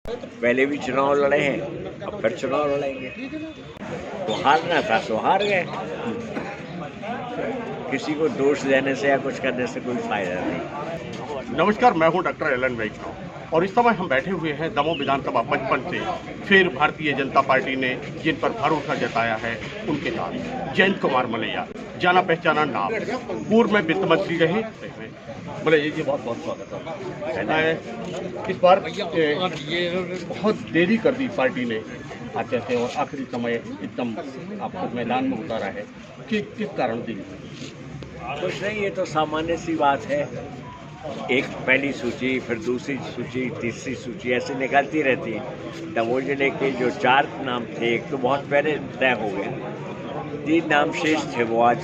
पहले भी चुनाव लड़े हैं, अब फिर चुनाव लड़ेंगे। तो हारना था तो हार गए। किसी को दोष देने से या कुछ करने से कोई फायदा नहीं। नमस्कार, मैं हूं डॉक्टर एलन वैष्णव और इस समय हम बैठे हुए हैं दमोह विधानसभा 55 से। फिर भारतीय जनता पार्टी ने जिन पर भरोसा जताया है उनके साथ जयंत कुमार मलैया, जाना पहचाना नाम, पूर्व में वित्त मंत्री रहे। मलैया जी, बहुत बहुत स्वागत है। इस बार बहुत देरी कर दी पार्टी ने आते थे और आखिरी समय एकदम आपको मैदान में उतारा है कि किस कारण देरी? कुछ नहीं, ये तो सामान्य सी बात है। एक पहली सूची, फिर दूसरी सूची, तीसरी सूची ऐसे निकलती रहती है। दमोह जिले के जो 4 नाम थे, एक तो बहुत पहले तय हो गया, 3 नाम शेष थे, वो आज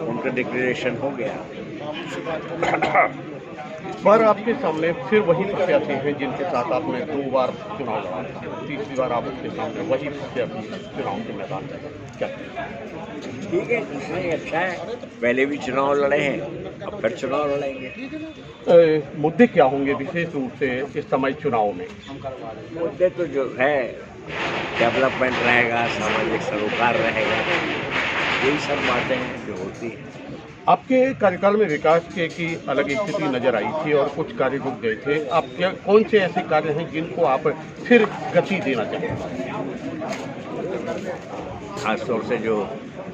उनका डिक्लेरेशन हो गया। इस बार आपके सामने फिर वही प्रत्याशी हैं जिनके साथ आपने 2 बार चुनाव लड़ा था, तीसरी बार आप उसके सामने वही प्रत्याशी चुनाव के मैदान में। क्या ठीक है, इसमें अच्छा है। पहले भी चुनाव लड़े हैं, अब फिर चुनाव लड़ेंगे। मुद्दे क्या होंगे विशेष रूप से इस समय चुनाव में? मुद्दे तो जो है, डेवलपमेंट रहेगा, सामाजिक सरोकार रहेगा, यही सब बातें हैं जो होती हैं। आपके कार्यकाल में विकास की अलग स्थिति नजर आई थी और कुछ कार्य रुक गए थे। आप क्या, कौन से ऐसे कार्य हैं जिनको आप फिर गति देना चाहेंगे? खासतौर से जो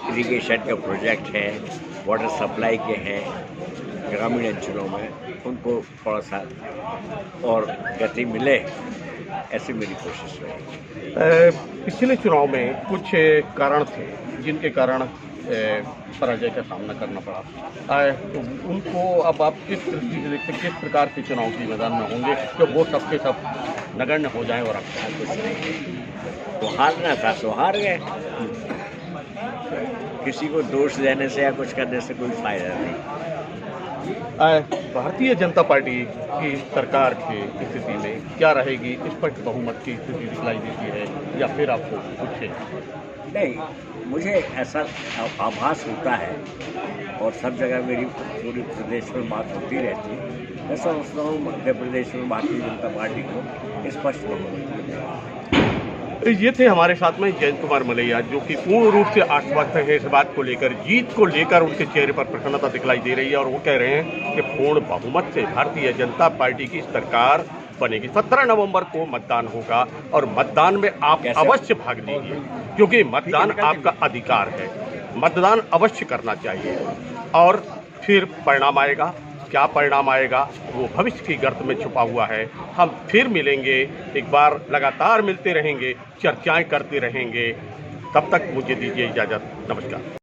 इरिगेशन का प्रोजेक्ट है, वाटर सप्लाई के हैं ग्रामीण अंचलों में, उनको थोड़ा सा और गति मिले, ऐसी मेरी कोशिश रहेगी। पिछले चुनाव में कुछ कारण थे जिनके कारण पराजय का सामना करना पड़ा। तो उनको अब आप किस दृष्टि से देखते, किस प्रकार के चुनाव के मैदान में होंगे कि वो सबके सब नगण्य हो जाएं और आपको कुछ नहीं, तो हारना था तो हार गए। किसी को दोष देने से या कुछ करने से कोई फायदा नहीं। भारतीय जनता पार्टी की सरकार की स्थिति में क्या रहेगी? स्पष्ट बहुमत की स्थिति दिखलाई देती है या फिर आपको कुछ? नहीं, मुझे ऐसा आभास होता है और सब जगह मेरी पूरे प्रदेश में बात होती रहती है। मैं समझता हूँ मध्य प्रदेश में भारतीय जनता पार्टी को स्पष्ट बहुमत। ये थे हमारे साथ में जयंत कुमार मलैया, जो कि पूर्ण रूप से आश्वस्त है इस बात को लेकर, जीत को लेकर उनके चेहरे पर प्रसन्नता दिखलाई दे रही है और वो कह रहे हैं कि पूर्ण बहुमत से भारतीय जनता पार्टी की सरकार बनेगी। 17 नवंबर को मतदान होगा और मतदान में आप अवश्य भाग लीजिए, क्योंकि मतदान आपका अधिकार है। मतदान अवश्य करना चाहिए और फिर परिणाम आएगा। क्या परिणाम आएगा वो भविष्य की गर्त में छुपा हुआ है। हम फिर मिलेंगे, एक बार लगातार मिलते रहेंगे, चर्चाएं करते रहेंगे। तब तक मुझे दीजिए इजाज़त। नमस्कार।